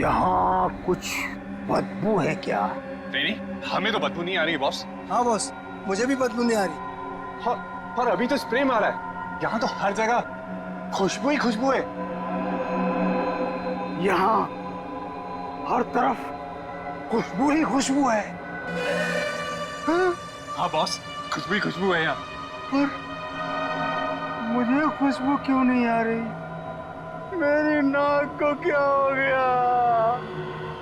यहाँ कुछ बदबू है क्या? नहीं, हमें तो बदबू नहीं आ रही बॉस। हाँ बॉस, मुझे भी बदबू नहीं आ रही। हाँ, पर अभी तो स्प्रे मारा है। यहाँ तो हर जगह खुशबू ही खुशबू है। यहाँ हर तरफ खुशबू ही खुशबू है। हाँ बॉस, खुशबू ही खुशबू है यहाँ। पर मुझे खुशबू क्यों नहीं आ रही? मेरी नाक को क्या हो गया?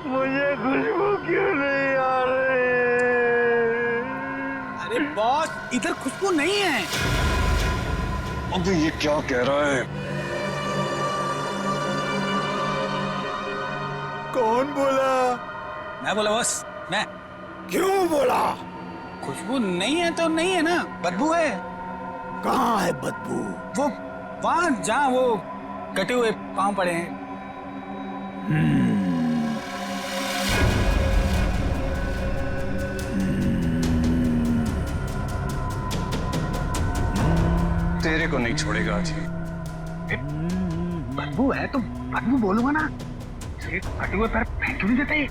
मुझे खुशबू क्यों नहीं आ रही? अरे बॉस, इधर खुशबू नहीं है। अबे ये क्या कह रहा है? कौन बोला? मैं बोला बॉस, मैं। क्यों बोला? खुशबू नहीं है तो नहीं है ना, बदबू है। कहाँ है बदबू? वो वहां जहाँ वो कटे हुए पांव पड़े हैं। तेरे को नहीं छोड़ेगा आज। बदबू है तो बदबू बोलूंगा ना। सिर्फ फटे हुए पैर फेंक क्यों नहीं देते?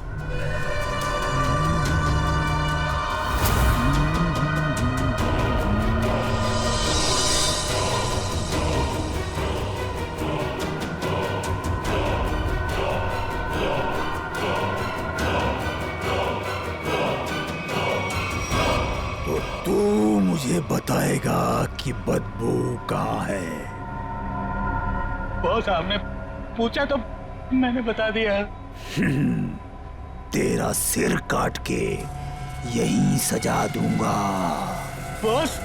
तो तू मुझे बताएगा कि बदबू कहाँ है? बॉस, आपने पूछा तो मैंने बता दिया। तेरा सिर काट के यहीं सजा दूंगा। बॉस,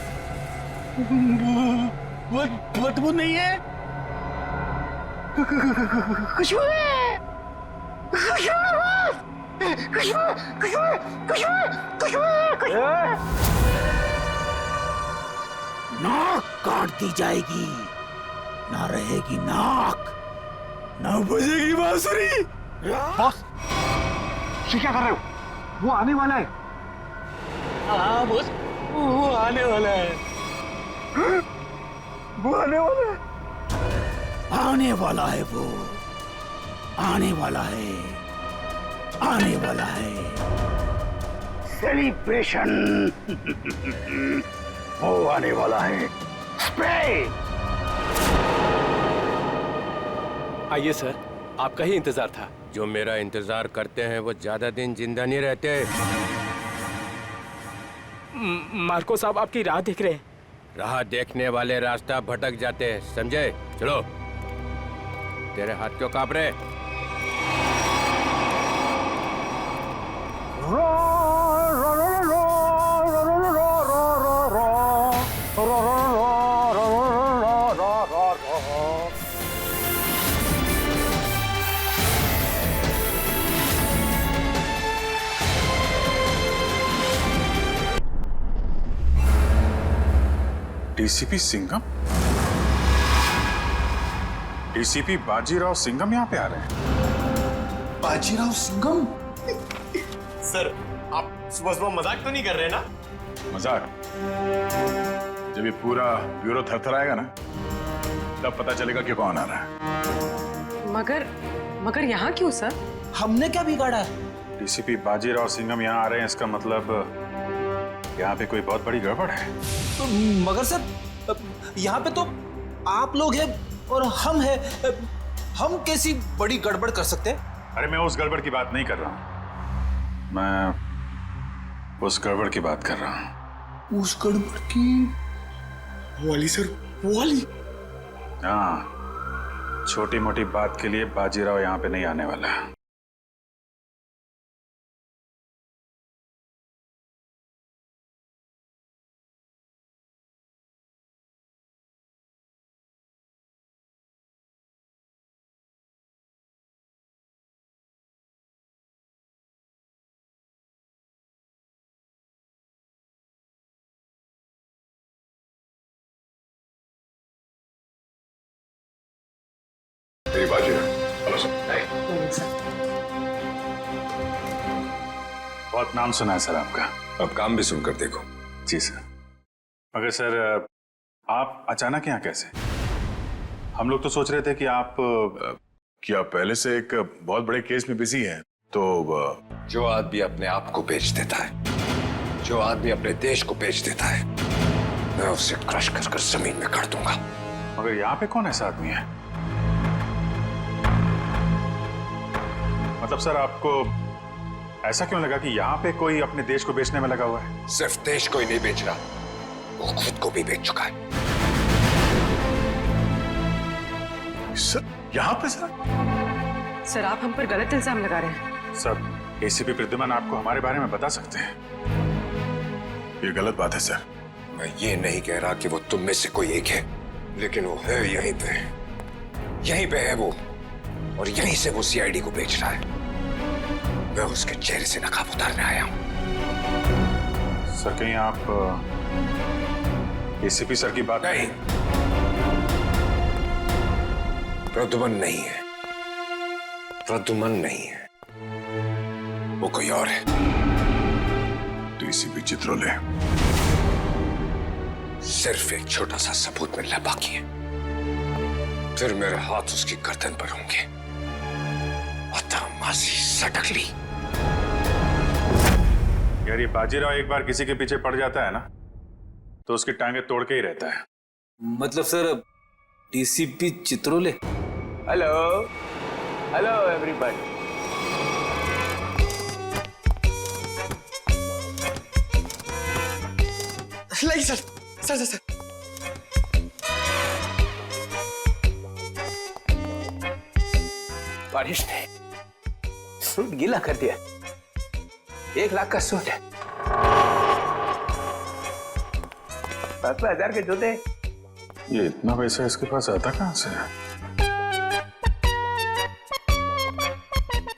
वो बदबू नहीं है। खुशबू है! खुशबू है बॉस! खुशबू खुशबू खुशबू खुशबू खुशबू! नाक काट दी जाएगी, ना रहेगी नाक, ना बजेगी बांसुरी। बॉस, ये क्या कर रहे हो? वो आने वाला है। हाँ बॉस, वो आने वाला है। वो आने वाला है। आने वाला है वो। आने वाला है। आने वाला है। सेलिब्रेशन। वो आने वाला है। स्प्रे। आइए सर, आपका ही इंतजार था। जो मेरा इंतजार करते हैं वो ज्यादा दिन जिंदा नहीं रहते। मार्को साहब आपकी राह देख रहे हैं। राह देखने वाले रास्ता भटक जाते हैं, समझे? चलो। तेरे हाथ क्यों कांप रहे? डीसीपी सिंघम? डीसीपी बाजीराव सिंघम यहाँ पे आ रहे हैं? बाजीराव सिंघम? सर, आप सुबह सुबह मजाक तो नहीं कर रहे ना? मजाक? जब ये पूरा ब्यूरो थरथराएगा ना, तब पता चलेगा कि कौन आ रहा है। मगर यहाँ क्यों सर? हमने क्या बिगाड़ा? डीसीपी बाजीराव सिंघम यहाँ आ रहे हैं, इसका मतलब यहाँ पे कोई बहुत बड़ी गड़बड़ है। मगर सर, यहाँ पे तो आप लोग हैं और हम हैं। हम कैसी बड़ी गड़बड़ कर सकते हैं? अरे मैं उस गड़बड़ की बात नहीं कर रहा हूँ, मैं उस गड़बड़ की बात कर रहा हूँ। उस गड़बड़ की? वो वाली सर, वो वाली? हाँ, छोटी मोटी बात के लिए बाजीराव यहाँ पे नहीं आने वाला। मेरी बात बहुत नाम सुना है सर आपका। अब काम भी सुनकर देखो। जी सर। मगर सर, आप अचानक यहाँ कैसे? हम लोग तो सोच रहे थे कि आप कि आप पहले से एक बहुत बड़े केस में बिजी हैं, तो जो आदमी अपने आप को बेच देता है, जो आदमी अपने देश को बेच देता है, मैं उसे क्रश कर कर जमीन में गाड़ दूंगा। मगर यहाँ पे कौन ऐसा आदमी है? मतलब सर, आपको ऐसा क्यों लगा कि यहाँ पे कोई अपने देश को बेचने में लगा हुआ है? सिर्फ देश को ही नहीं बेच रहा, वो खुद को भी बेच चुका है। सर, यहाँ पे सर आप हम पर गलत इल्जाम लगा रहे हैं। सर, एसीपी प्रद्युमन आपको हमारे बारे में बता सकते हैं। ये गलत बात है सर। मैं ये नहीं कह रहा कि वो तुम में से कोई एक है, लेकिन वो है यहीं पे है वो, और यहीं से वो सीआईडी को बेच रहा है। मैं उसके चेहरे से नकाब उतारने आया हूं। सर, कहीं आप एसीपी सर की बात नहीं, प्रद्युमन नहीं है, प्रद्युमन नहीं है, वो कोई और है। तो एसीपी चित्रोले सिर्फ एक छोटा सा सबूत मिलना बाकी है, फिर मेरे हाथ उसकी गर्दन पर होंगे। मासी सटकली। यार, ये बाजीराव एक बार किसी के पीछे पड़ जाता है ना, तो उसकी टांगे तोड़ के ही रहता है। मतलब sir DCP Chitrole. Hello hello everybody. लाइए सर, सर सर सर। बारिश ने सूट गीला कर दिया। 1 लाख का सूट है, 5,000 के जूते। ये इतना पैसा इसके पास आता कहां से?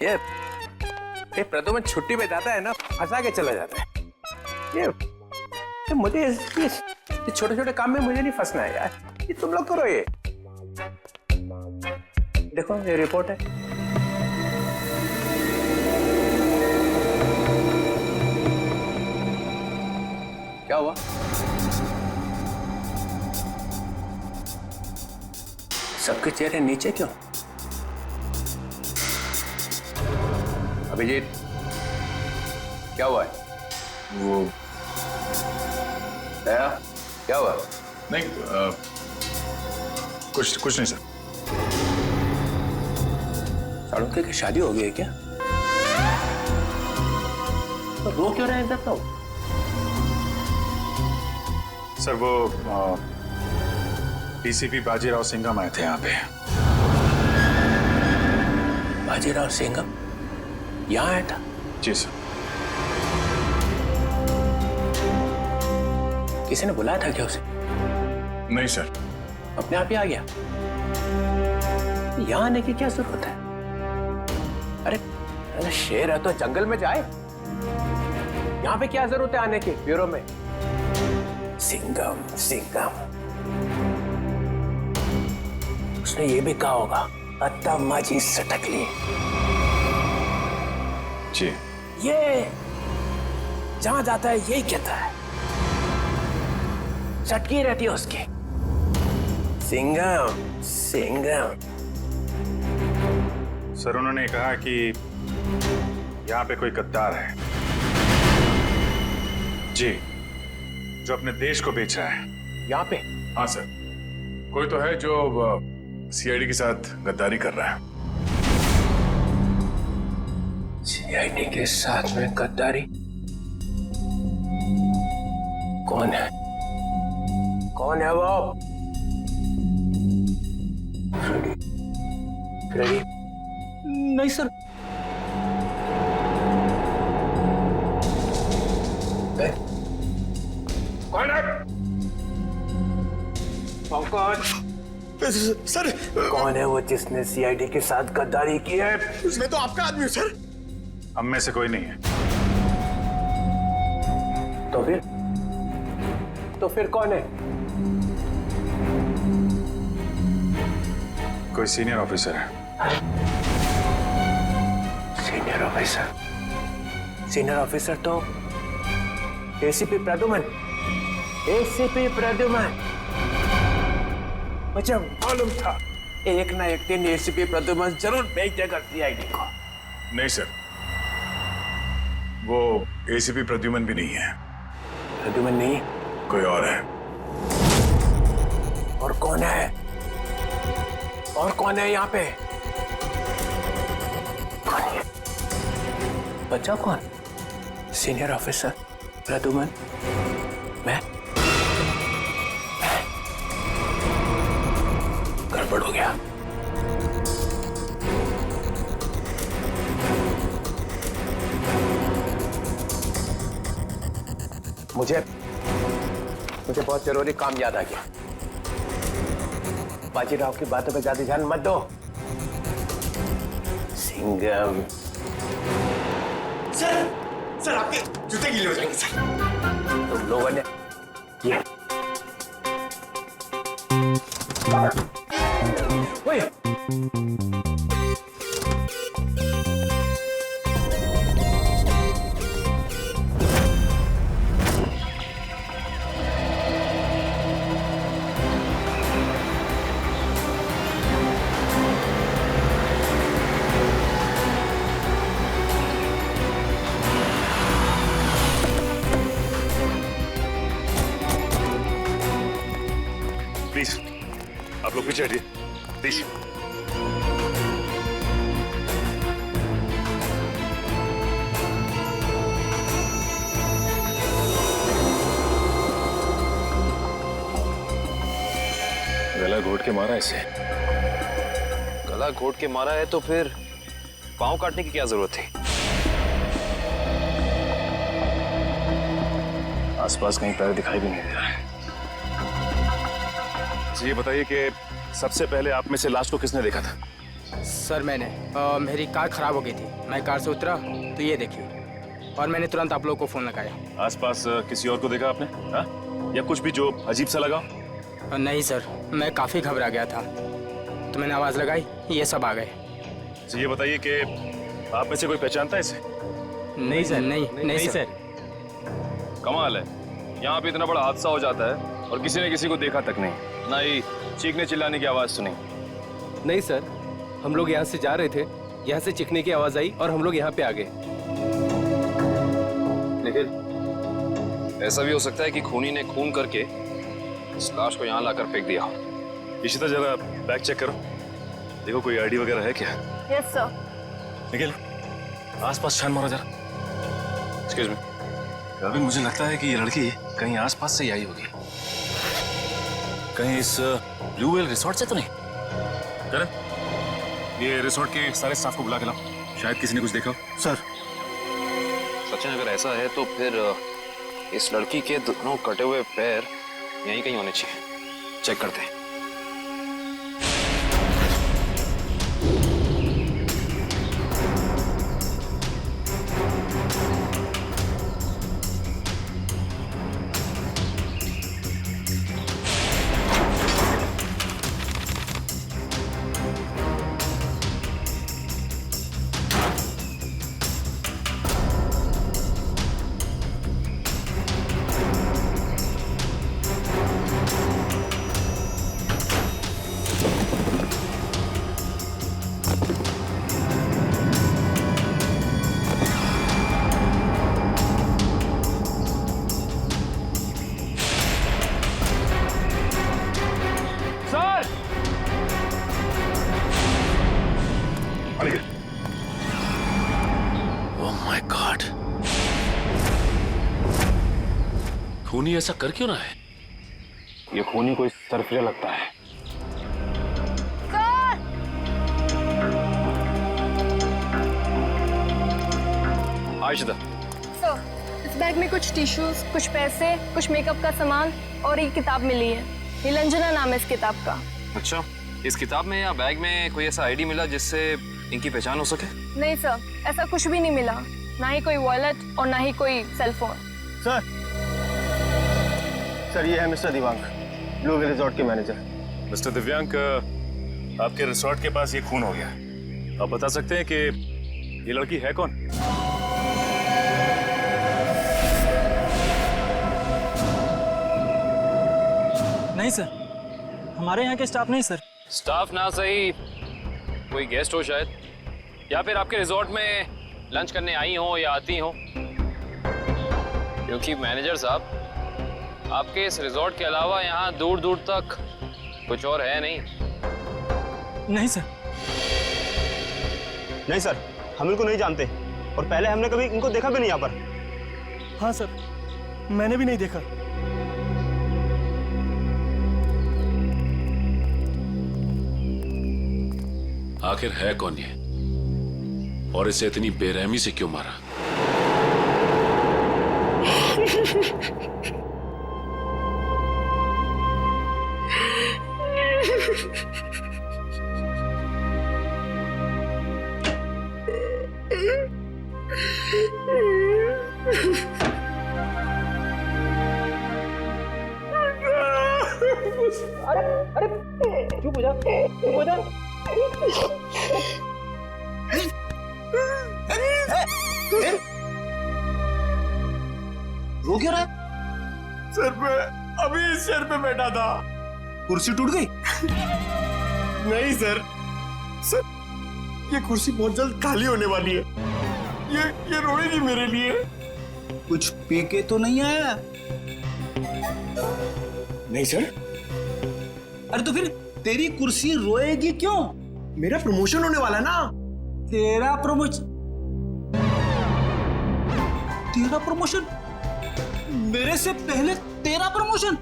ये प्रद्युमन छुट्टी पे जाता है ना, फंसा के चला जाता है। ये मुझे ये छोटे छोटे काम में मुझे नहीं फंसना है यार। ये तुम लोग करो। ये देखो, ये रिपोर्ट है। क्या हुआ? सबके चेहरे नीचे क्यों? अभिजीत, क्या हुआ है? वो क्या हुआ? नहीं, कुछ नहीं सर। साड़ुके की शादी हो गई है क्या? तो रो क्यों रहे हैं जब तो? सर, वो डीसीपी बाजीराव सिंघम आए थे यहाँ पे। बाजीराव सिंघम यहाँ आया था? जी सर। किसी ने बुलाया था क्या उसे? नहीं सर। अपने आप ही आ गया? यहाँ आने की क्या जरूरत है? अरे शेर है तो जंगल में जाए। यहाँ पे क्या जरूरत है आने की ब्यूरो में? सिंघम सिंघम, उसने ये भी कहा होगा, अत्ता माजी सटकली। जी। ये जहां जाता है यही कहता है, चटकी रहती है उसकी। सिंघम सिंघम। सर, उन्होंने कहा कि यहाँ पे कोई गद्दार है। जी, जो अपने देश को बेच रहा है। यहाँ पे? हाँ सर, कोई तो है जो सीआईडी के साथ गद्दारी कर रहा है। सीआईडी के साथ में गद्दारी? कौन है? कौन है वो? फ्रेडी? नहीं सर। कौन है? पंकज, सर, कौन है वो जिसने सीआईडी के साथ गद्दारी की है? मैं तो आपका आदमी हूँ सर। हम में से कोई नहीं है। तो फिर कौन है? कोई सीनियर ऑफिसर है। Senior officer? सीनियर ऑफिसर तो एसीपी प्रद्युमन। एसीपी प्रद्युमन, मुझे मालूम था एक ना एक दिन एसीपी प्रद्युमन जरूर बेच देगा सीआईडी को। नहीं सर, वो एसीपी प्रद्युमन भी नहीं है। प्रद्युमन नहीं, कोई और है। और कौन है? और कौन है यहाँ पे? कौन है? बच्चा कौन? Senior officer Pradyuman? मैं? गड़बड़ हो गया। मुझे बहुत जरूरी काम याद आ गया। बाजीराव की बातों पे ज्यादा ध्यान मत दो। सिंघम। सर आपके जूते गीले हो जाएंगे सर। तुम लोगों ने ये ओए! प्लीज आप लोग पीछे हटिए प्लीज। गला घोट के मारा इसे। गला घोट के मारा है तो फिर पांव काटने की क्या जरूरत थी? आसपास कहीं पैर दिखाई भी नहीं दे रहा है। ये बताइए कि सबसे पहले आप में से लाश को किसने देखा था? सर मैंने मेरी कार खराब हो गई थी, मैं कार से उतरा तो ये देखिए, और मैंने तुरंत आप लोगों को फोन लगाया। आसपास किसी और को देखा आपने? हाँ? या कुछ भी जो अजीब सा लगा? नहीं सर, मैं काफी घबरा गया था तो मैंने आवाज लगाई, ये सब आ गए। ये बताइए कि आप में से कोई पहचानता है इसे? नहीं सर, नहीं सर। कमाल है, यहाँ पे इतना बड़ा हादसा हो जाता है और किसी ने किसी को देखा तक नहीं, ना ही चीखने चिल्लाने की आवाज सुनी। नहीं सर, हम लोग यहाँ से जा रहे थे, यहाँ से चीखने की आवाज आई और हम लोग यहाँ पे आ गए। निखिल, ऐसा भी हो सकता है कि खूनी ने खून करके इस लाश को यहाँ लाकर फेंक दिया। इशिता जरा बैग चेक करो, देखो कोई आईडी वगैरह है क्या? Yes sir. निखिल आसपास छान मारो जरा। Excuse me. अभी मुझे लगता है कि ये लड़की कहीं आसपास से ही आई होगी। कहीं इस ब्लू व्हेल रिसोर्ट से तो नहीं? करण, ये रिसोर्ट के सारे स्टाफ को बुला के लाओ, शायद किसी ने कुछ देखा हो। सर। सचिन, अगर ऐसा है तो फिर इस लड़की के दोनों कटे हुए पैर यहीं कहीं होने चाहिए। चेक करते हैं। खूनी ऐसा कर क्यों ना है? ये खूनी कोई सरफिरा लगता है। आयशा, सर, इस बैग में कुछ टिश्यूज, कुछ पैसे, कुछ मेकअप का सामान और एक किताब मिली है। नीलंजना नाम है इस किताब का। अच्छा, इस किताब में या बैग में कोई ऐसा आईडी मिला जिससे इनकी पहचान हो सके? नहीं सर, ऐसा कुछ भी नहीं मिला, ना ही कोई वॉलेट और ना ही कोई सेल फोन। सर ये है mister Divang, blue whale resort के मैनेजर। मिस्टर दिव्यांक, आपके रिसोर्ट के पास ये खून हो गया, आप बता सकते हैं कि ये लड़की है कौन? नहीं सर, हमारे यहाँ के स्टाफ नहीं सर, स्टाफ ना सही, कोई गेस्ट हो शायद, या फिर आपके रिजॉर्ट में लंच करने आई हो या आती हो। क्योंकि मैनेजर साहब, आपके इस रिजॉर्ट के अलावा यहाँ दूर दूर तक कुछ और है नहीं। नहीं सर, नहीं सर, हम इनको नहीं जानते और पहले हमने कभी इनको देखा भी नहीं यहाँ पर। हाँ सर, मैंने भी नहीं देखा। आखिर है कौन ये और इसे इतनी बेरहमी से क्यों मारा? अरे चुप हो जा, चुप हो जा। रो क्यों रहा है? सर पे अभी इस चेयर पे बैठा था, कुर्सी टूट गई? नहीं सर, सर ये कुर्सी बहुत जल्द खाली होने वाली है। ये रोएगी मेरे लिए। कुछ पी के तो नहीं आया? नहीं सर। अरे तो फिर तेरी कुर्सी रोएगी क्यों? मेरा प्रमोशन होने वाला ना। तेरा प्रमोशन? तेरा प्रमोशन? मेरे से पहले तेरा प्रमोशन?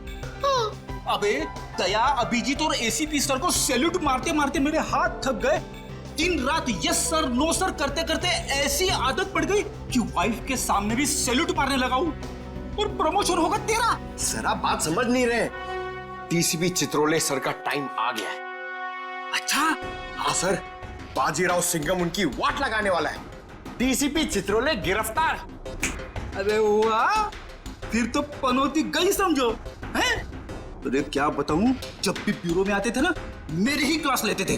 अबे दया, अभिजीत और एसीपी सर को सैल्यूट मारते मारते मेरे हाथ थक गए। दिन रात यस सर नो सर करते करते ऐसी आदत पड़ गई कि वाइफ के सामने भी सैल्यूट मारने लगा हूं। और प्रमोशन होगा तेरा। सर आप बात समझ नहीं रहे। डीसीपी चित्रोले सर का टाइम आ गया है। अच्छा? हाँ सर, बाजीराव सिंघम उनकी वाट लगाने वाला है। डीसीपी चित्रोले गिरफ्तार। अरे वाह, फिर तो पनौती गई समझो। हैं? अरे क्या बताऊं, जब भी ब्यूरो में आते थे ना, मेरी ही क्लास लेते थे।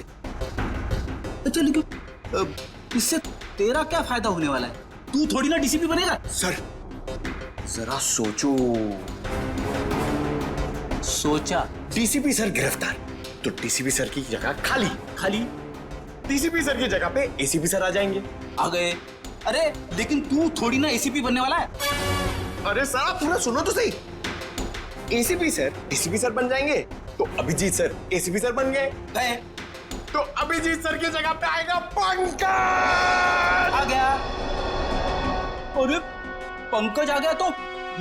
अच्छा लेकिन इससे तेरा क्या फायदा होने वाला है? तू थोड़ी ना डीसीपी बनेगा। सर जरा सोचो। सोचा? डीसीपी सर गिरफ्तार तो डीसीपी सर की जगह खाली। डीसीपी सर की जगह पे एसीपी सर आ जाएंगे। आ गए। अरे लेकिन तू थोड़ी ना एसीपी बनने वाला है। अरे सर आप थोड़ा सुनो तो सही। एसीपी सर डीसीपी सर बन जाएंगे तो अभिजीत सर एसीपी सर बन गए। तो अभिजीत सर की जगह पे आएगा पंकज। आ गया। अरे पंकज आ गया तो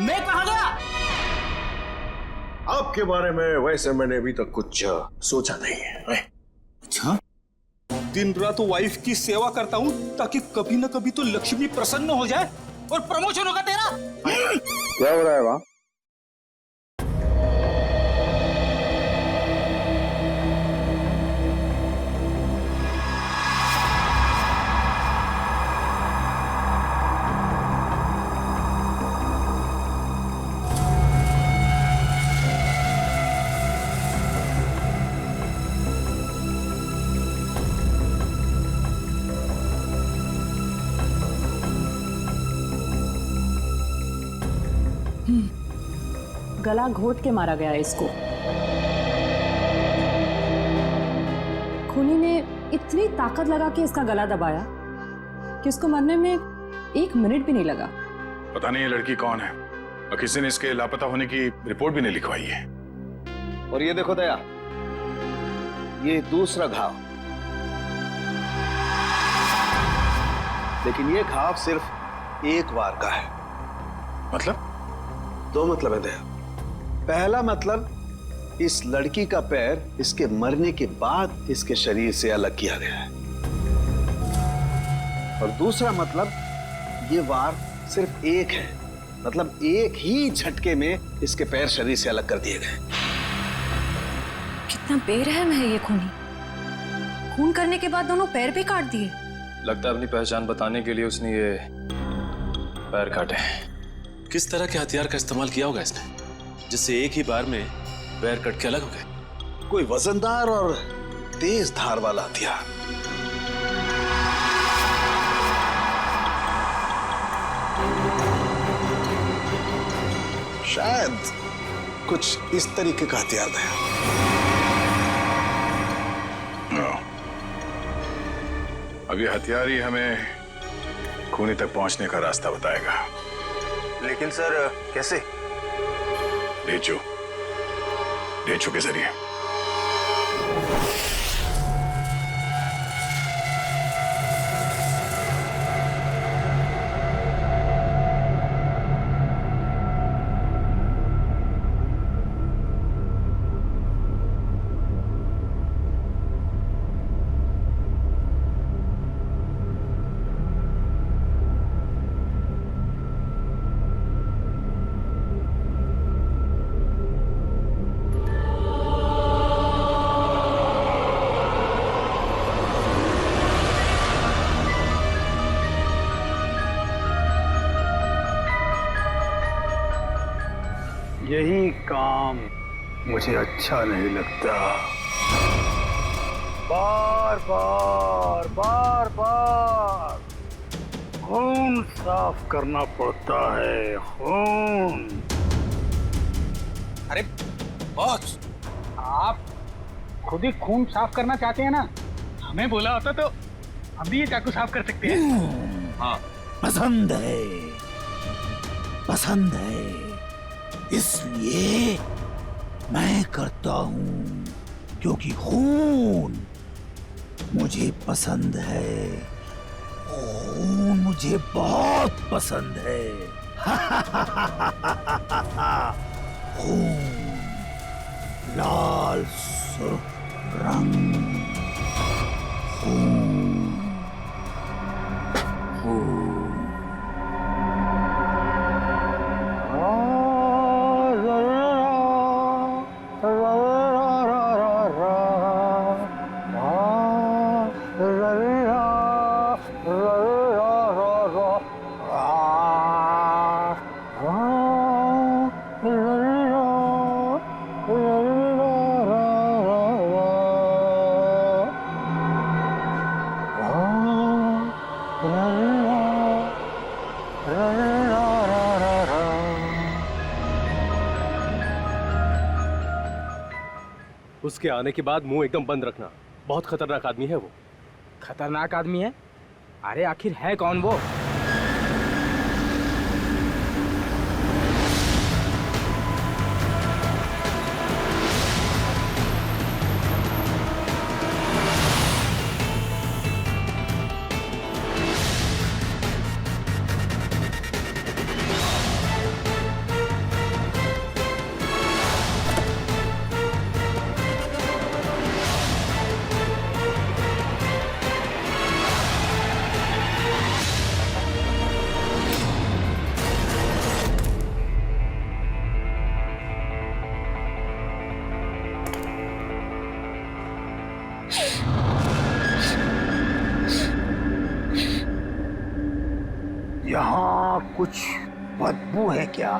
मैं कहां गया? आपके बारे में वैसे मैंने अभी तक कुछ सोचा नहीं है। अच्छा, दिन रात वाइफ की सेवा करता हूं ताकि कभी ना कभी तो लक्ष्मी प्रसन्न हो जाए और प्रमोशन होगा तेरा। क्या हो रहा है वहां? गला घोट के मारा गया इसको। खूनी ने इतनी ताकत लगा के इसका गला दबाया कि उसको मरने में 1 मिनट भी नहीं लगा। पता नहीं ये लड़की कौन है और किसी ने इसके लापता होने की रिपोर्ट भी नहीं लिखवाई है। और ये देखो दया, ये दूसरा घाव, लेकिन ये घाव सिर्फ एक बार का है। मतलब? 2 मतलब है दया। पहला मतलब, इस लड़की का पैर इसके मरने के बाद इसके शरीर से अलग किया गया है। और दूसरा मतलब, ये वार सिर्फ एक है, मतलब एक ही झटके में इसके पैर शरीर से अलग कर दिए गए। कितना बेरहम है ये खूनी। खून करने के बाद दोनों पैर भी काट दिए। लगता है अपनी पहचान बताने के लिए उसने ये पैर काटे। किस तरह के हथियार का इस्तेमाल किया होगा इसने जिससे एक ही बार में पैर कट के अलग हो गए? कोई वजनदार और तेज धार वाला हथियार। शायद कुछ इस तरीके का हथियार है। अब ये हथियार ही हमें खूनी तक पहुंचने का रास्ता बताएगा। लेकिन सर कैसे? डेचू के जरिए। यही काम मुझे अच्छा नहीं लगता। बार बार बार बार खून साफ करना पड़ता है, खून। अरे बॉस, आप खुद ही खून साफ करना चाहते हैं ना? हमें बोला होता तो हम भी ये चाकू साफ कर सकते हैं। हाँ, पसंद है, पसंद है, इसलिए मैं करता हूं, क्योंकि खून मुझे पसंद है, खून मुझे बहुत पसंद है। खून, लाल सुर्ख रंग, खून, खून। उसके आने के बाद मुंह एकदम बंद रखना। बहुत खतरनाक आदमी है वो। खतरनाक आदमी है? अरे आखिर है कौन वो? यहाँ कुछ बदबू है क्या?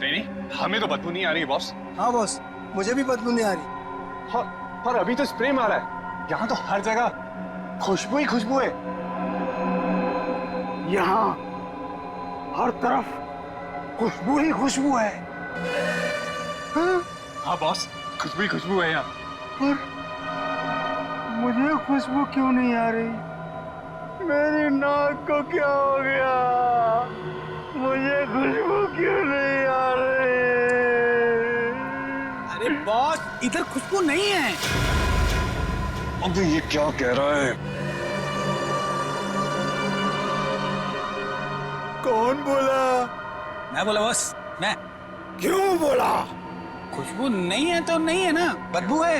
नहीं, हमें तो बदबू नहीं आ रही बॉस। हाँ बॉस, मुझे भी बदबू नहीं आ रही। हाँ, पर अभी तो स्प्रे मारा है। यहाँ तो हर जगह खुशबू ही खुशबू है। यहाँ हर तरफ खुशबू ही खुशबू है। हाँ बॉस, खुशबू ही खुशबू है यहाँ। पर मुझे खुशबू क्यों नहीं आ रही? मेरी नाक को क्या हो गया? मुझे खुशबू क्यों नहीं आ रही? अरे बॉस, इधर खुशबू नहीं है। अबे ये क्या कह रहा है? कौन बोला? मैं बोला बॉस, मैं। क्यों बोला? खुशबू नहीं है तो नहीं है ना, बदबू है।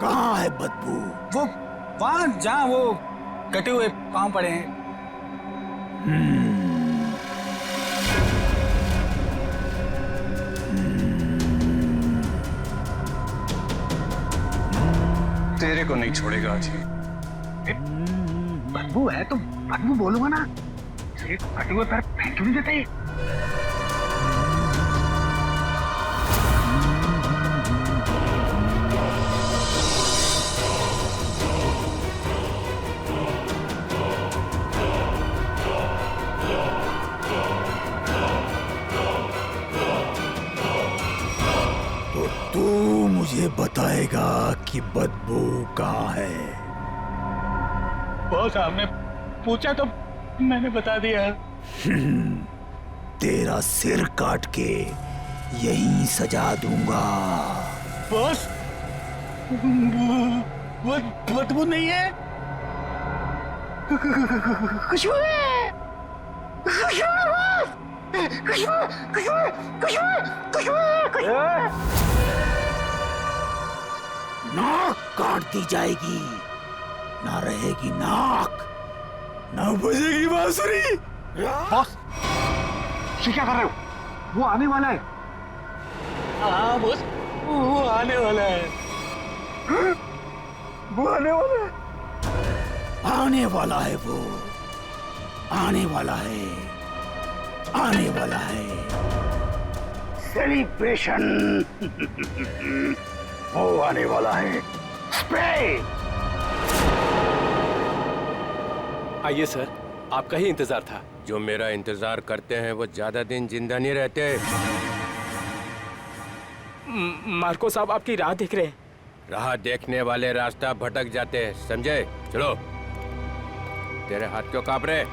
कहाँ है बदबू? वो वहाँ जहाँ वो कटे हुए पांव पड़े हैं। तेरे को नहीं छोड़ेगा आज। बदबू है तो बदबू बोलूंगा ना। सिर्फ कटे हुए पैर फेंक क्यों नहीं देते? तू मुझे बताएगा कि बदबू कहाँ है? बॉस आपने पूछा तो मैंने बता दिया। तेरा सिर काट के यहीं सजा दूंगा। बॉस वो बदबू नहीं है, खुशबू है, खुशबू है बॉस, खुशबू खुशबू खुशबू खुशबू खुशबू। नाक काट दी जाएगी, ना रहेगी नाक, ना बजेगी बांसुरी। बॉस ये क्या कर रहे हो? वो आने वाला है। हाँ बॉस वो आने वाला है। वो आने वाला है, आने वाला है, वो आने वाला है, आने वाला है। सेलिब्रेशन वो आने वाला है। स्प्रे। आइए सर, आपका ही इंतजार था। जो मेरा इंतजार करते हैं वो ज्यादा दिन जिंदा नहीं रहते। मार्को साहब आपकी राह देख रहे हैं। राह देखने वाले रास्ता भटक जाते हैं, समझे? चलो। तेरे हाथ क्यों कांप रहे?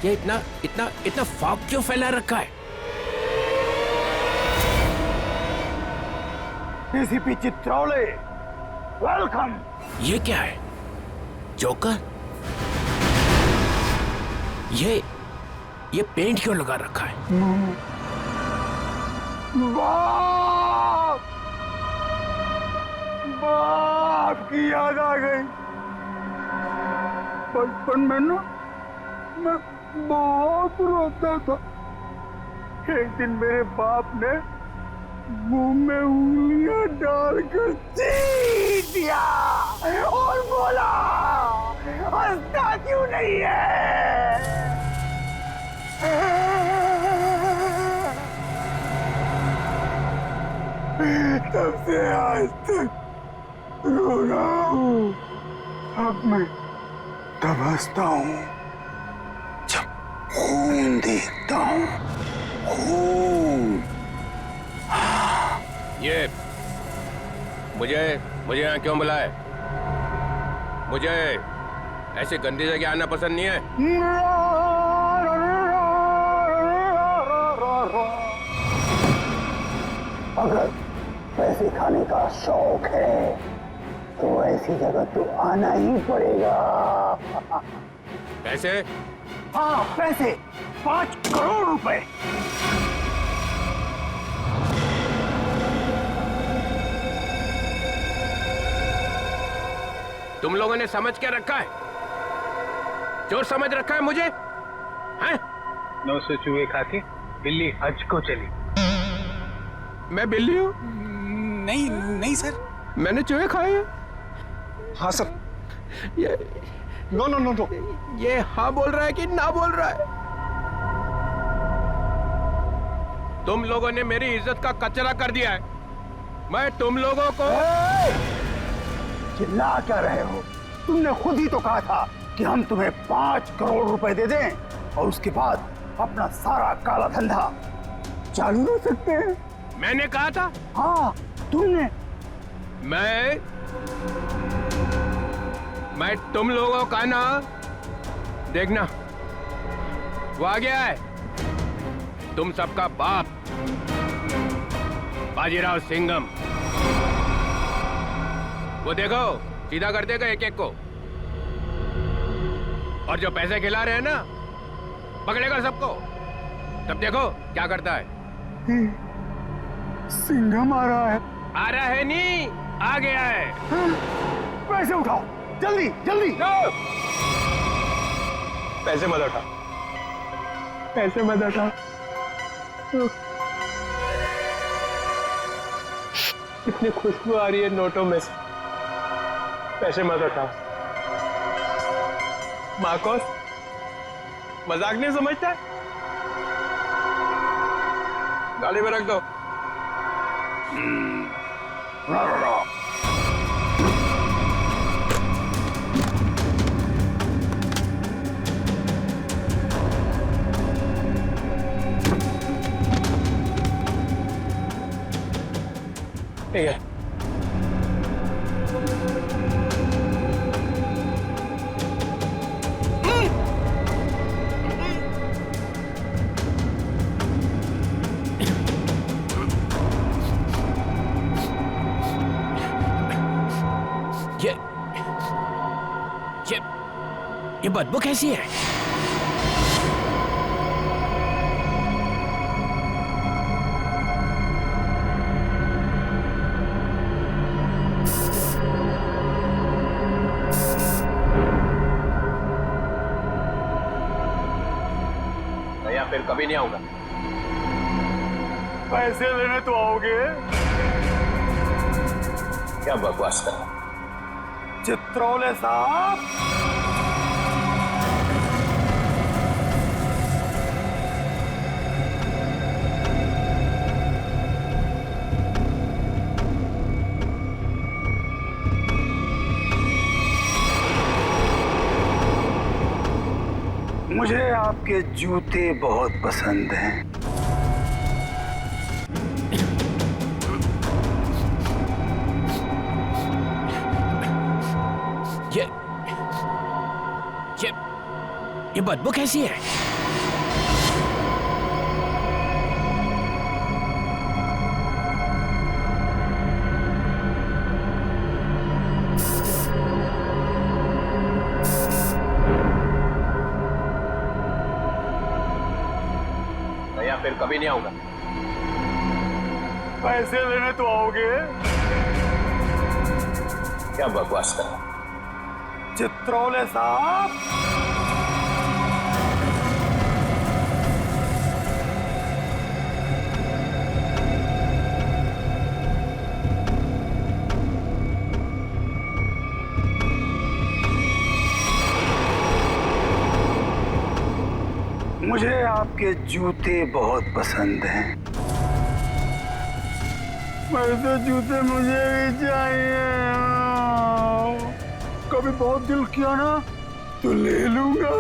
ये इतना इतना इतना फॉग क्यों फैला रखा है? ACP Chitrole, welcome. ये क्या है? जोकर? ये पेंट क्यों लगा रखा है? बाप, बाप की याद आ गई। बचपन में ना मैं बहुत रोता था। एक दिन मेरे बाप ने मुंह में उंगलियां डालकर चीर दिया और बोला, हंसता क्यों नहीं है? तब से आज तक रो रहा हूं। अब मैं तब हंसता हूं जब खून देखता हूं। खून। ये मुझे यहाँ क्यों बुलाए? मुझे ऐसी गंदी जगह आना पसंद नहीं है। अगर पैसे खाने का शौक है तो ऐसी जगह तो आना ही पड़ेगा। पैसे? हाँ पैसे, 5 करोड़ रुपए। तुम लोगों ने समझ क्या रखा है? चोर समझ रखा है मुझे? हैं? 900 चूहे खा के बिल्ली हज को चली। मैं बिल्ली हूँ? नहीं नहीं सर, मैंने चूहे खाए हैं। हाँ सर। ये नो नो नो नो, ये हाँ बोल रहा है कि ना बोल रहा है? तुम लोगों ने मेरी इज्जत का कचरा कर दिया है। मैं तुम लोगों को चिल्ला क्या रहे हो? तुमने खुद ही तो कहा था कि हम तुम्हें 5 करोड़ रुपए दे दें और उसके बाद अपना सारा काला धंधा चालू रख सकते हैं। मैंने कहा था? हाँ तुमने। मैं तुम लोगों का ना, देखना वो आ गया है। तुम सबका बाप बाजीराव सिंघम। वो देखो सीधा कर देगा एक एक को, और जो पैसे खिला रहे हैं ना पकड़ेगा सबको। तब देखो क्या करता है। सिंघम आ रहा है। आ रहा है नहीं, आ गया है। पैसे उठाओ जल्दी जल्दी। पैसे मत उठा, पैसे मत उठा। इतनी खुशबू आ रही है नोटों में से। पैसे मत उठा। मार्कोस मजाक नहीं समझता? गाड़ी में रख दो। ठीक है। ये बदबू कैसी है? या फिर कभी नहीं आऊंगा। पैसे लेने तो आओगे? क्या बकवास कर रहा? चित्रोले साहब, मुझे आपके जूते बहुत पसंद हैं। ये बदबू कैसी है? या फिर कभी नहीं आऊंगा। पैसे लेने तो आओगे? क्या बकवास कर रहा? चित्रोले साहब, मुझे आपके जूते बहुत पसंद हैं। वैसे जूते मुझे भी चाहिए। कभी बहुत दिल किया ना तो ले लूंगा।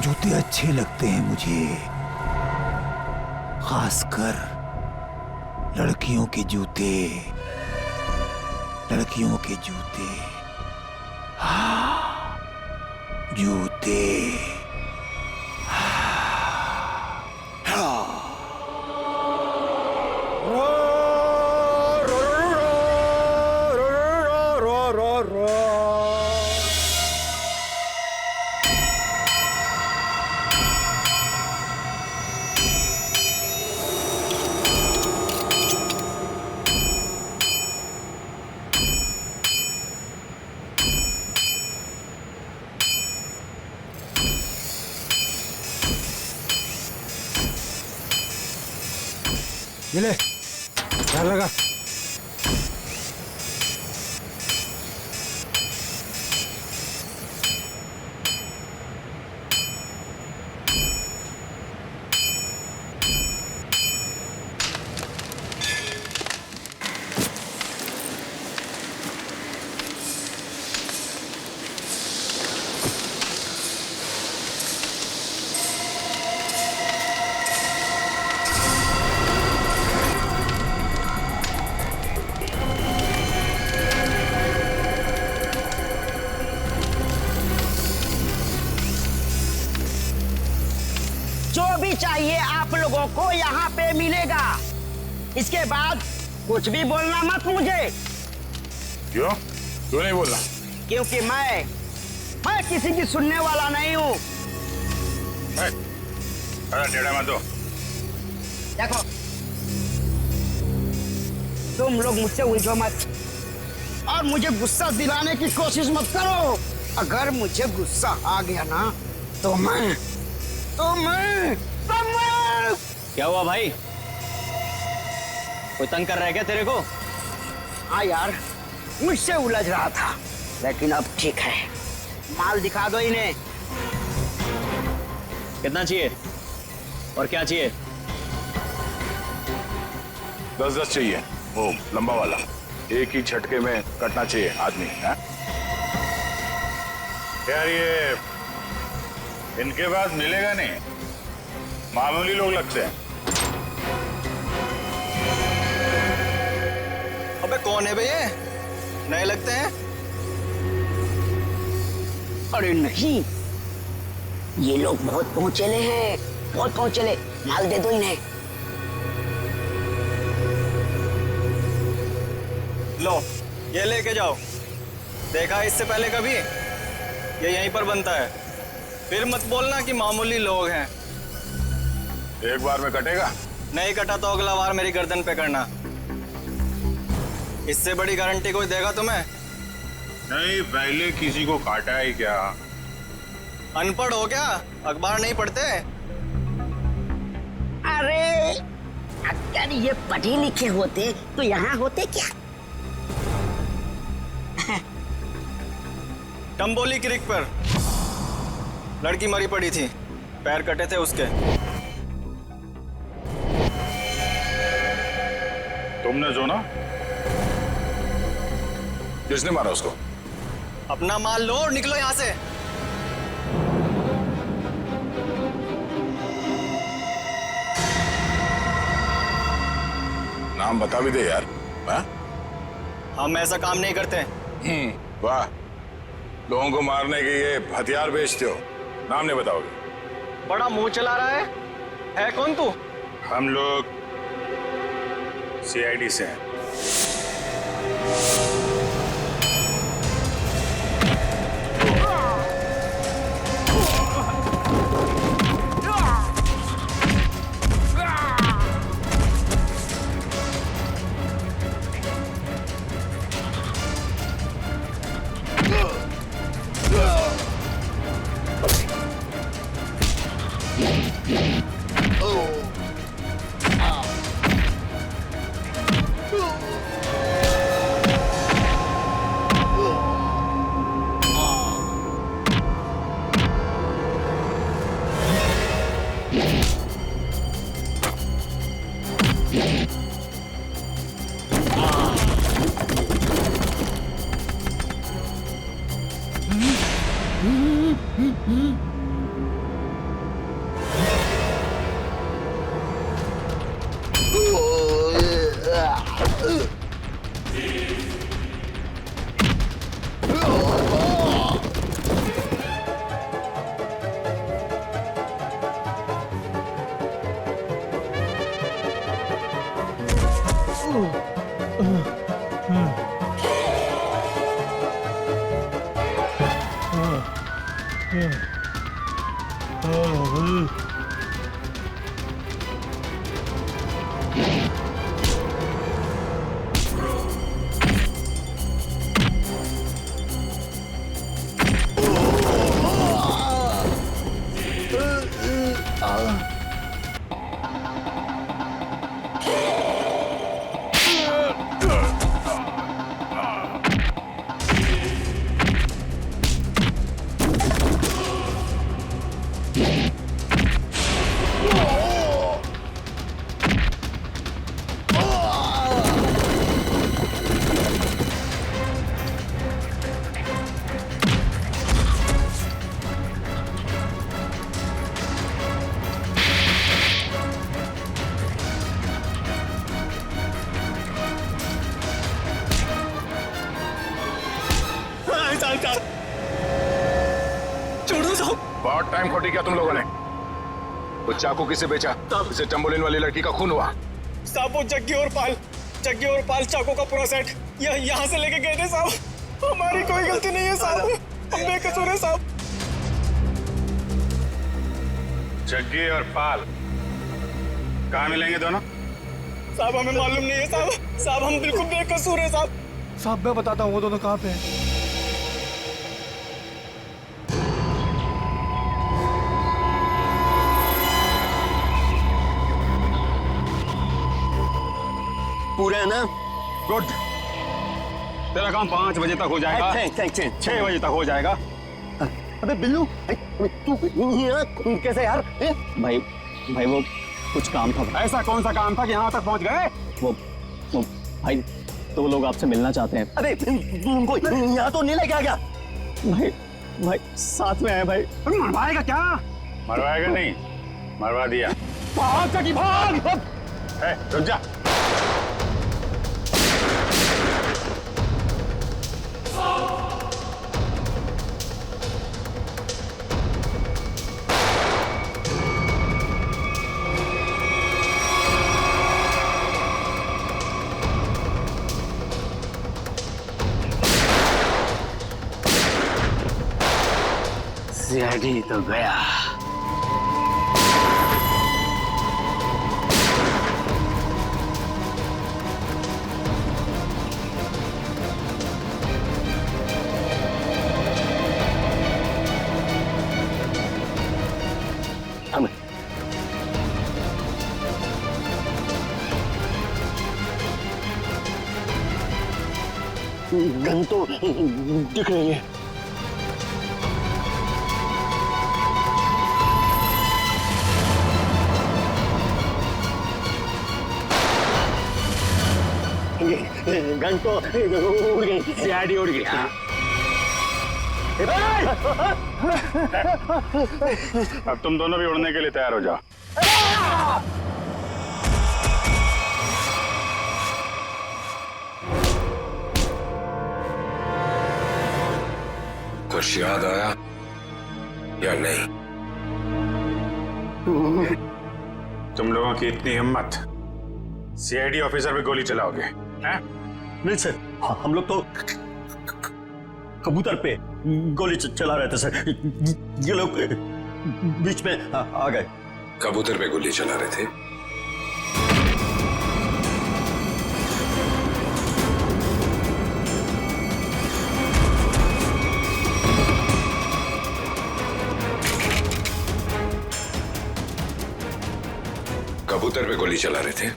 जूते अच्छे लगते हैं मुझे, खासकर लड़कियों के जूते। लड़कियों के जूते, हाँ, जूते। ये ले, ध्यान लगा। जो भी चाहिए आप लोगों को यहाँ पे मिलेगा। इसके बाद कुछ भी बोलना मत मुझे। क्यों? क्यों नहीं बोलना? क्योंकि मैं किसी की सुनने वाला नहीं हूँ। अरे टेढ़ा मत दो। देखो तुम लोग मुझसे उलझो मत और मुझे गुस्सा दिलाने की कोशिश मत करो। अगर मुझे गुस्सा आ गया ना तो मैं क्या हुआ भाई? कोई तंग कर रहा है क्या तेरे को? हाँ यार, मुझसे उलझ रहा था, लेकिन अब ठीक है। माल दिखा दो इन्हें। कितना चाहिए और क्या चाहिए? 10-10 चाहिए, वो लंबा वाला, एक ही झटके में कटना चाहिए आदमी है? यार ये इनके पास मिलेगा नहीं, मामूली लोग लगते हैं। अबे कौन है बे ये? नए लगते हैं। अरे नहीं, ये लोग बहुत पहुंचेले हैं, बहुत पहुंचेले। माल दे दो इन्हें। लो ये लेके जाओ। देखा इससे पहले कभी? ये यहीं पर बनता है। फिर मत बोलना कि मामूली लोग हैं। एक बार में कटेगा? नहीं कटा तो अगला बार मेरी गर्दन पे करना। इससे बड़ी गारंटी कोई देगा तुम्हें? नहीं, पहले किसी को काटा है क्या? अनपढ़ हो क्या? अखबार नहीं पढ़ते? अरे अगर ये पढ़े लिखे होते तो यहाँ होते क्या? टम्बोली क्रिक पर लड़की मरी पड़ी थी, पैर कटे थे उसके। तुमने जो ना? किसने मारा उसको? अपना माल लो और निकलो यहाँ से। नाम बता भी दे यार। हा? हम ऐसा काम नहीं करते। वाह, लोगों को मारने के ये हथियार बेचते हो, नाम नहीं बताओगे? बड़ा मुंह चला रहा है कौन तू? हम लोग CID से हैं। बहुत टाइम खोटी किया तुम लोगों ने। वो चाकू किसे बेचा? इसे टम्बोलिन वाली लड़की का खून हुआ। साहब वो जग्गी और पाल चाकू का पूरा सेट यहाँ से लेके गए थे साहब। हमारी कोई गलती नहीं है साहब, हम बेकसूर है साहब। जग्गी और पाल कहाँ मिलेंगे दोनों? साहब हमें मालूम नहीं है साहब। साहब हम बिल्कुल बेकसूर है साहब। साहब मैं बताता हूँ वो दोनों कहाँ पे हैं। पूरे है ना? गुड। तेरा काम 5 बजे तक हो जाएगा। 6 बजे तक हो जाएगा। अबे बिल्लू तू कैसे यार? भाई वो कुछ काम था। ऐसा कौन सा काम था कि यहाँ तक पहुँच गए? वो भाई तो वो लोग आपसे मिलना चाहते हैं। अरे उनको यहाँ तो नहीं लेके आ गया। भाई साथ में आए भाई। मरवाएगा क्या? मरवाएगा नहीं, मरवा दिया। भाग। रुक जा। सीआईडी तो गया। गन तो दिख रही है। गन तो उड़ गई। सीआईडी उड़ गई। अब तुम दोनों भी उड़ने के लिए तैयार हो जाओ। कुछ याद आया या नहीं? तुम लोगों की इतनी हिम्मत, सीआईडी ऑफिसर पे गोली चलाओगे? हैं? नहीं सर, हम लोग तो कबूतर पे गोली चला रहे थे सर। ये लोग बीच में आ गए। कबूतर पे गोली चला रहे थे? कबूतर पे गोली चला रहे थे?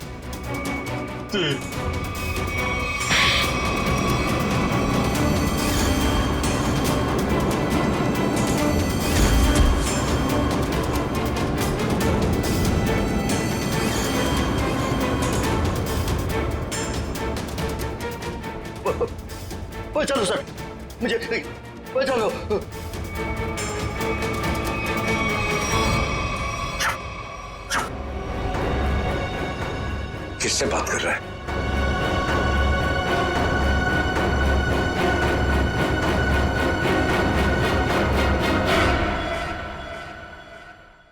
चलो सर, मुझे चलो। किससे बात कर रहा है?